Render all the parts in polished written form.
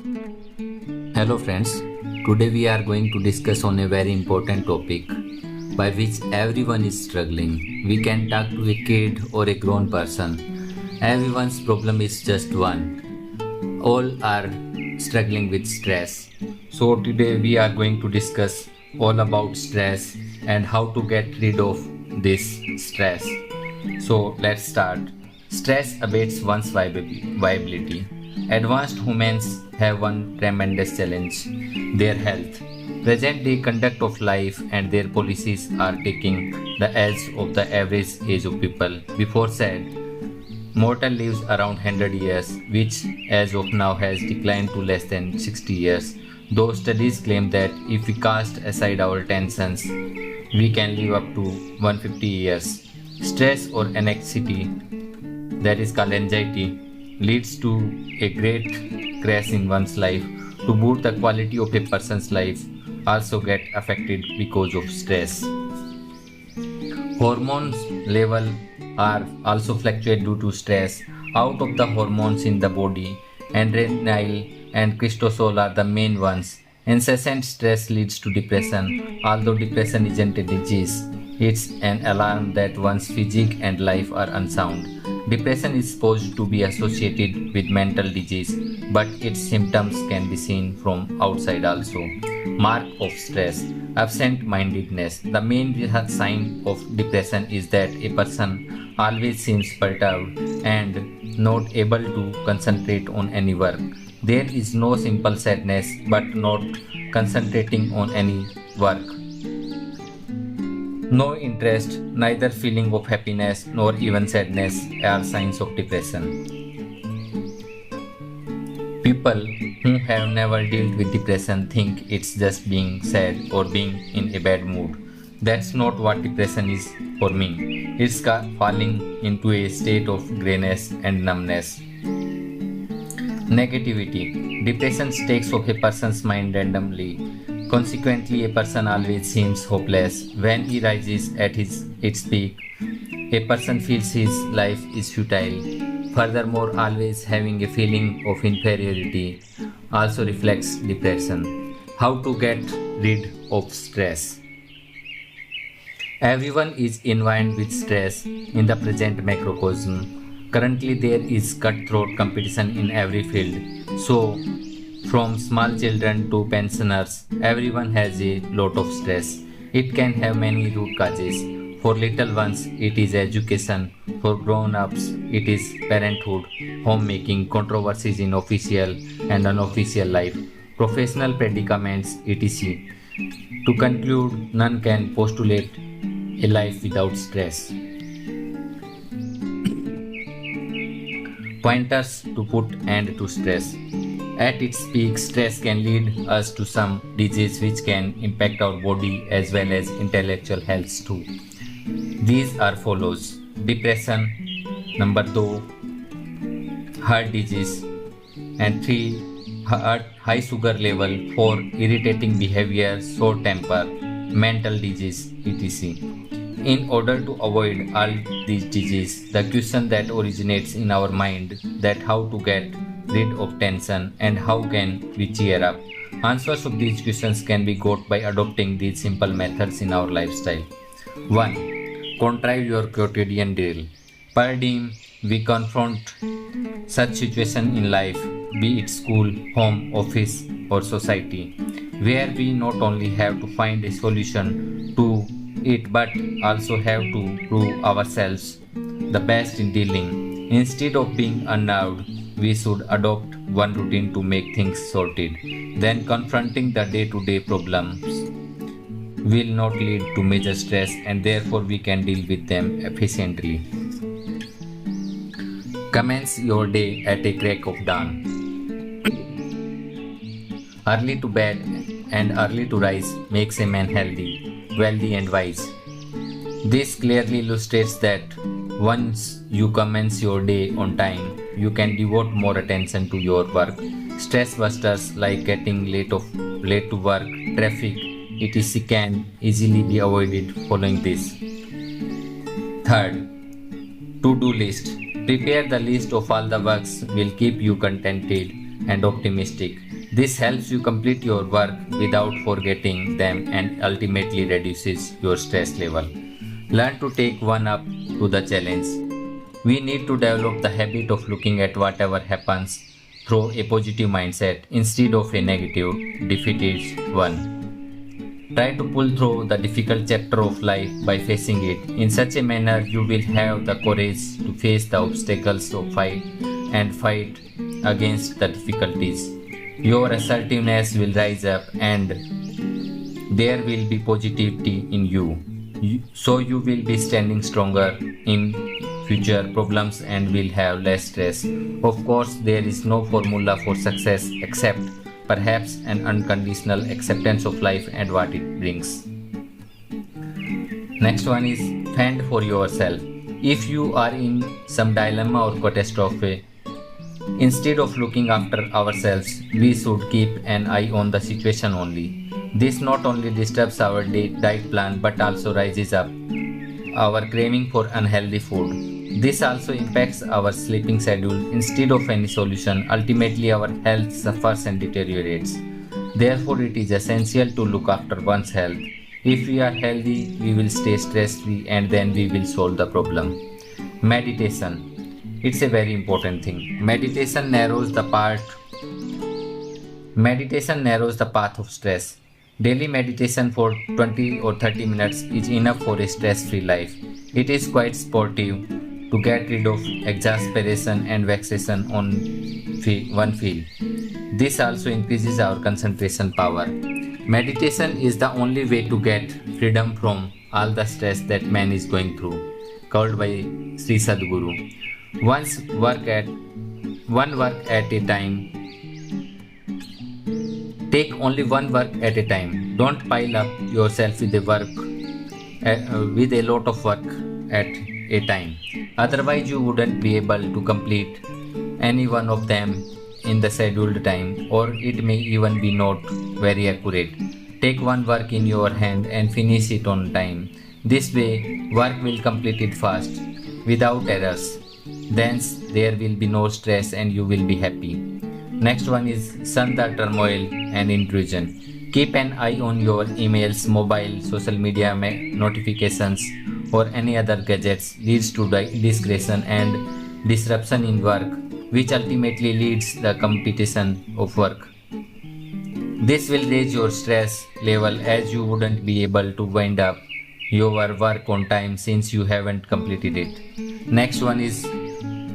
Hello friends, today we are going to discuss on a very important topic by which everyone is struggling. We can talk to a kid or a grown person. Everyone's problem is just one. All are struggling with stress. So today we are going to discuss all about stress and how to get rid of this stress. So let's start. Stress abates one's viability. Advanced humans have one tremendous challenge, their health. Present day conduct of life and their policies are taking the edge of the average age of people. Before said, mortal lives around 100 years, which as of now has declined to less than 60 years. Those studies claim that if we cast aside our tensions, we can live up to 150 years. Stress or anxiety, that is called anxiety, leads to a great crash in one's life. To boot, the quality of a person's life also get affected because of stress. Hormones level are also fluctuate due to stress. Out of the hormones in the body, adrenaline and cortisol are the main ones. Incessant stress leads to depression. Although depression isn't a disease, it's an alarm that one's physique and life are unsound. Depression is supposed to be associated with mental disease, but its symptoms can be seen from outside also. Mark of stress, absent-mindedness. The main sign of depression is that a person always seems perturbed and not able to concentrate on any work. There is no simple sadness, but not concentrating on any work. No interest, neither feeling of happiness nor even sadness are signs of depression. People who have never dealt with depression think it's just being sad or being in a bad mood. That's not what depression is for me. It's falling into a state of grayness and numbness. Negativity. Depression takes off a person's mind randomly. Consequently, a person always seems hopeless. When he rises at its peak, a person feels his life is futile. Furthermore, always having a feeling of inferiority also reflects depression. How to get rid of stress? Everyone is involved with stress in the present macrocosm. Currently, there is cutthroat competition in every field. So, from small children to pensioners, everyone has a lot of stress. It can have many root causes. For little ones, it is education. For grown-ups, it is parenthood, homemaking, controversies in official and unofficial life, professional predicaments, etc. To conclude, none can postulate a life without stress. Pointers to put end to stress. At its peak, stress can lead us to some disease which can impact our body as well as intellectual health too. These are follows: depression, number 2, heart disease, and 3, high sugar level, 4, irritating behavior, short temper, mental disease, etc. In order to avoid all these diseases, the question that originates in our mind that how to get rid of tension and how can we cheer up. Answers of these questions can be got by adopting these simple methods in our lifestyle. 1. Contrive your quotidian drill. Per diem, we confront such situation in life, be it school, home, office or society, where we not only have to find a solution to it but also have to prove ourselves the best in dealing. Instead of being unnerved, we should adopt one routine to make things sorted. Then confronting the day-to-day problems will not lead to major stress and therefore we can deal with them efficiently. Commence your day at a crack of dawn. Early to bed and early to rise makes a man healthy, wealthy and wise. This clearly illustrates that once you commence your day on time, you can devote more attention to your work. Stress busters like getting late to work, traffic, etc. can easily be avoided following this. Third, to-do list. Prepare the list of all the works will keep you contented and optimistic. This helps you complete your work without forgetting them and ultimately reduces your stress level. Learn to take one up to the challenge. We need to develop the habit of looking at whatever happens through a positive mindset instead of a negative, defeated one. Try to pull through the difficult chapter of life by facing it. In such a manner, you will have the courage to face the obstacles of fight against the difficulties. Your assertiveness will rise up and there will be positivity in you. So you will be standing stronger in future problems and will have less stress. Of course, there is no formula for success except perhaps an unconditional acceptance of life and what it brings. Next one is fend for yourself. If you are in some dilemma or catastrophe, instead of looking after ourselves, we should keep an eye on the situation only. This not only disturbs our diet plan but also rises up our craving for unhealthy food. This also impacts our sleeping schedule. Instead of any solution, ultimately our health suffers and deteriorates. Therefore, it is essential to look after one's health. If we are healthy, we will stay stress-free and then we will solve the problem. Meditation. It's a very important thing. Meditation narrows the path of stress. Daily meditation for 20 or 30 minutes is enough for a stress-free life. It is quite sportive to get rid of exasperation and vexation on one feel. This also increases our concentration power. Meditation is the only way to get freedom from all the stress that man is going through, called by Sri Sadguru. One work at a time. Take only one work at a time. Don't pile up yourself with a lot of work at a time. Otherwise, you wouldn't be able to complete any one of them in the scheduled time, or it may even be not very accurate. Take one work in your hand and finish it on time. This way, work will complete it fast, without errors. Thence, there will be no stress and you will be happy. Next one is shun the turmoil and intrusion. Keep an eye on your emails, mobile, social media notifications, or any other gadgets leads to discretion and disruption in work, which ultimately leads the competition of work. This will raise your stress level as you wouldn't be able to wind up your work on time since you haven't completed it. Next one is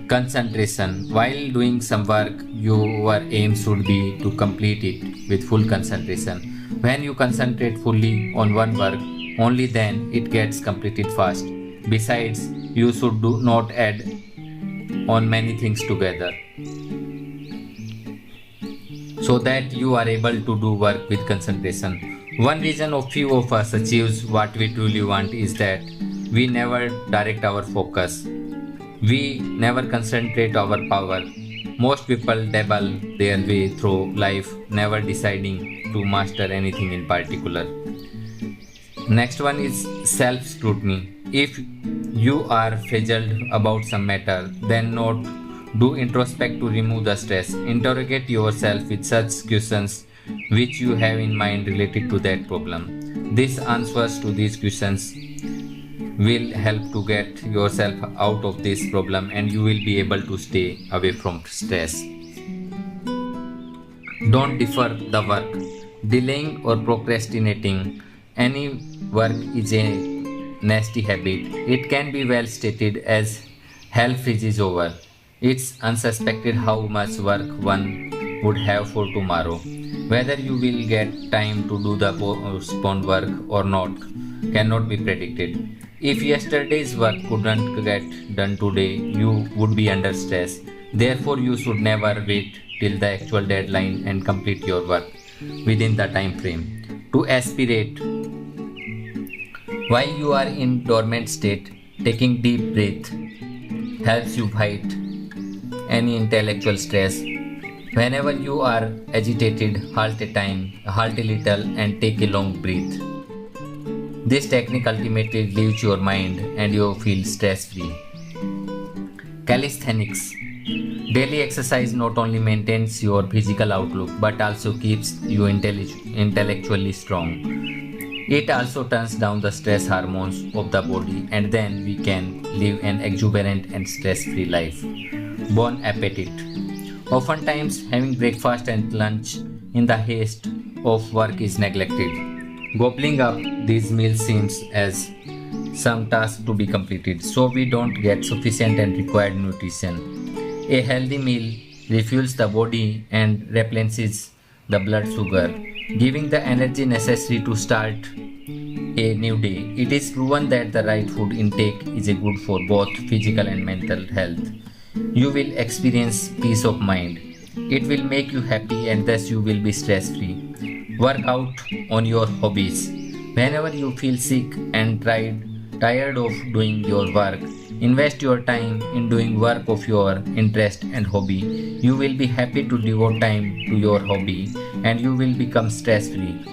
concentration. While doing some work, your aim should be to complete it with full concentration. When you concentrate fully on one work, only then it gets completed fast. Besides, you should not add on many things together, so that you are able to do work with concentration. One reason of few of us achieves what we truly want is that we never direct our focus. We never concentrate our power. Most people dabble their way through life, never deciding to master anything in particular. Next one is self-scrutiny. If you are frazzled about some matter, then do introspect to remove the stress. Interrogate yourself with such questions which you have in mind related to that problem. These answers to these questions will help to get yourself out of this problem and you will be able to stay away from stress. Don't defer the work. Delaying or procrastinating any work is a nasty habit. It can be well stated as hell freezes over. It's unsuspected how much work one would have for tomorrow. Whether you will get time to do the postponed work or not cannot be predicted. If yesterday's work couldn't get done today, you would be under stress. Therefore, you should never wait till the actual deadline and complete your work within the time frame. To aspirate, while you are in dormant state, taking deep breath helps you fight any intellectual stress. Whenever you are agitated, halt a little and take a long breath. This technique ultimately leaves your mind and you feel stress-free. Calisthenics. Daily exercise not only maintains your physical outlook but also keeps you intellectually strong. It also turns down the stress hormones of the body, and then we can live an exuberant and stress-free life. Bon appetit. Oftentimes, having breakfast and lunch in the haste of work is neglected. Gobbling up these meals seems as some task to be completed, so we don't get sufficient and required nutrition. A healthy meal refuels the body and replenishes the blood sugar, giving the energy necessary to start a new day. It is proven that the right food intake is good for both physical and mental health. You will experience peace of mind. It will make you happy and thus you will be stress free. Work out on your hobbies. Whenever you feel sick and tired of doing your work, invest your time in doing work of your interest and hobby. You will be happy to devote time to your hobby and you will become stress free.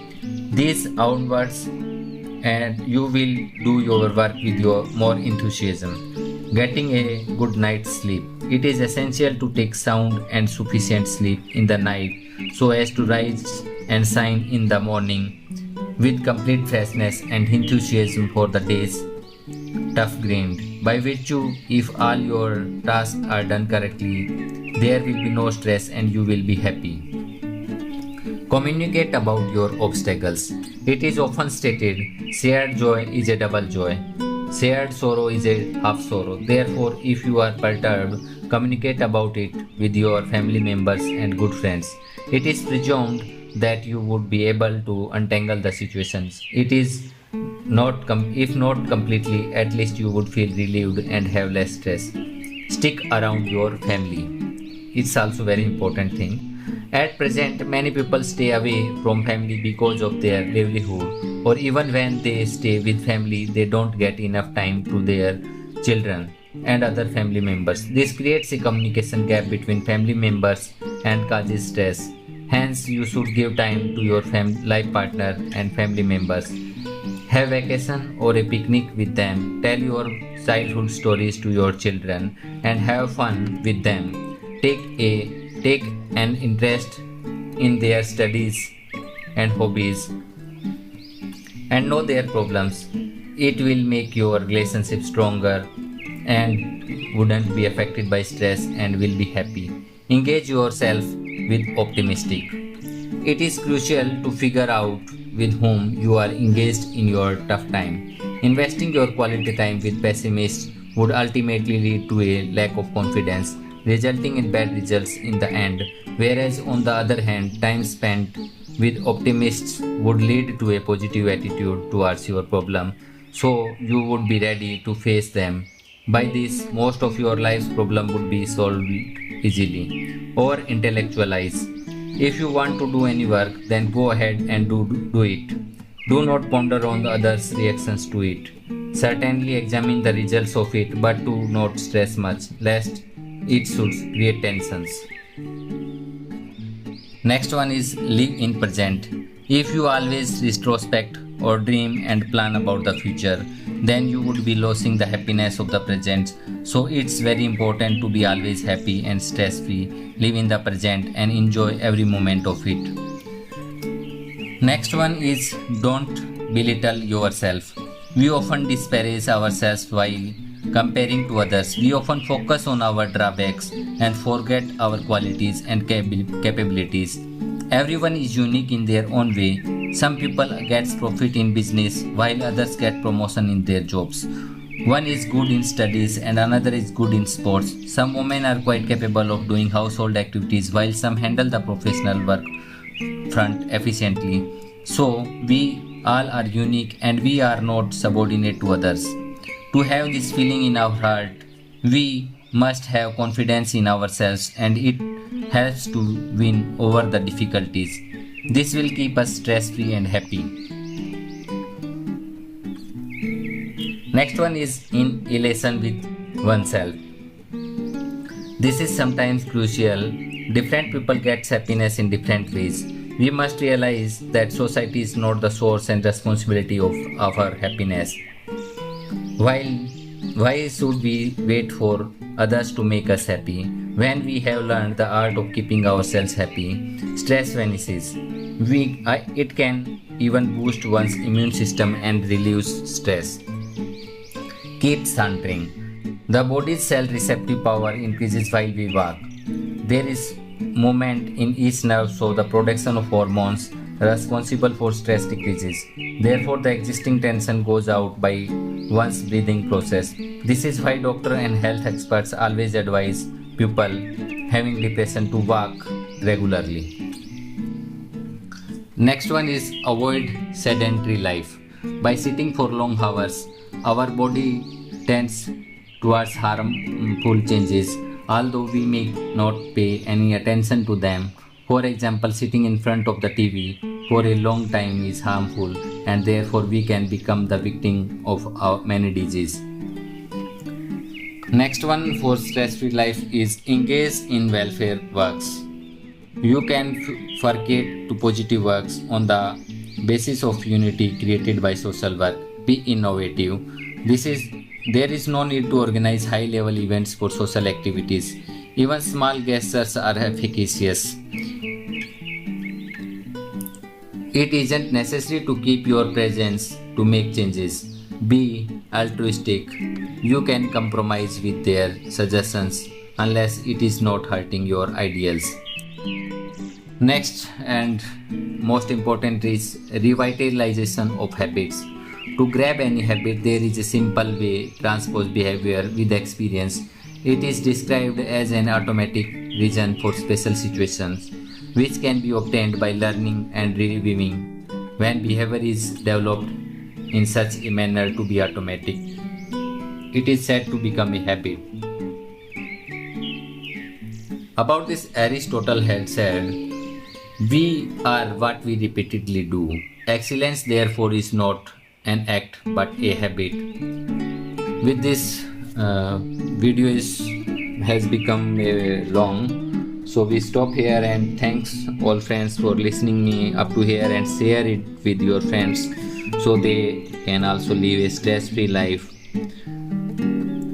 These outwards and you will do your work with more enthusiasm. Getting a good night's sleep. It is essential to take sound and sufficient sleep in the night so as to rise and shine in the morning with complete freshness and enthusiasm for the day's tough grind. By virtue, if all your tasks are done correctly, there will be no stress and you will be happy. Communicate about your obstacles. It is often stated, shared joy is a double joy. Shared sorrow is a half sorrow. Therefore, if you are perturbed, communicate about it with your family members and good friends. It is presumed that you would be able to untangle the situations. It is if not completely, at least you would feel relieved and have less stress. Stick around your family. It's also very important thing. At present, many people stay away from family because of their livelihood, or even when they stay with family, they don't get enough time to their children and other family members. This creates a communication gap between family members and causes stress. Hence, you should give time to your life partner and family members. Have vacation or a picnic with them. Tell your childhood stories to your children and have fun with them. Take an interest in their studies and hobbies and know their problems. It will make your relationship stronger and wouldn't be affected by stress and will be happy. Engage yourself with optimistic. It is crucial to figure out with whom you are engaged in your tough time. Investing your quality time with pessimists would ultimately lead to a lack of confidence, resulting in bad results in the end, whereas on the other hand, time spent with optimists would lead to a positive attitude towards your problem, so you would be ready to face them. By this, most of your life's problem would be solved easily. Or intellectualize. If you want to do any work, then go ahead and do it. Do not ponder on the others' reactions to it. Certainly examine the results of it, but do not stress much, lest it should create tensions. Next one is live in present. If you always retrospect or dream and plan about the future, then you would be losing the happiness of the present. So it's very important to be always happy and stress free, live in the present and enjoy every moment of it. Next one is don't belittle yourself. We often disparage ourselves while comparing to others. We often focus on our drawbacks and forget our qualities and capabilities. Everyone is unique in their own way. Some people get profit in business while others get promotion in their jobs. One is good in studies and another is good in sports. Some women are quite capable of doing household activities while some handle the professional work front efficiently. So we all are unique and we are not subordinate to others. To have this feeling in our heart, we must have confidence in ourselves and it helps to win over the difficulties. This will keep us stress-free and happy. Next one is in elation with oneself. This is sometimes crucial. Different people get happiness in different ways. We must realize that society is not the source and responsibility of our happiness. Why should we wait for others to make us happy? When we have learned the art of keeping ourselves happy, stress vanishes. It can even boost one's immune system and reduce stress. Keep centering. The body's cell receptive power increases while we walk. There is movement in each nerve, so the production of hormones responsible for stress decreases. Therefore, the existing tension goes out by one's breathing process. This is why doctors and health experts always advise people having depression to walk regularly. Next one is avoid sedentary life. By sitting for long hours, our body tends towards harmful changes, although we may not pay any attention to them. For example, sitting in front of the TV for a long time is harmful, and therefore we can become the victim of many diseases. Next one for stress-free life is engage in welfare works. You can forget to positive works on the basis of unity created by social work. Be innovative. There is no need to organize high-level events for social activities. Even small gestures are efficacious. It isn't necessary to keep your presence to make changes. Be altruistic. You can compromise with their suggestions unless it is not hurting your ideals. Next and most important is revitalization of habits. To grab any habit, there is a simple way transpose behavior with experience. It is described as an automatic reason for special situations, which can be obtained by learning and reviewing. When behavior is developed in such a manner to be automatic, it is said to become a habit. About this, Aristotle had said, "We are what we repeatedly do. Excellence, therefore, is not an act but a habit." With this, video has become long, so we stop here, and thanks all friends for listening me up to here, and share it with your friends so they can also live a stress-free life.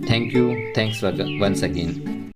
Thank you. Thanks once again.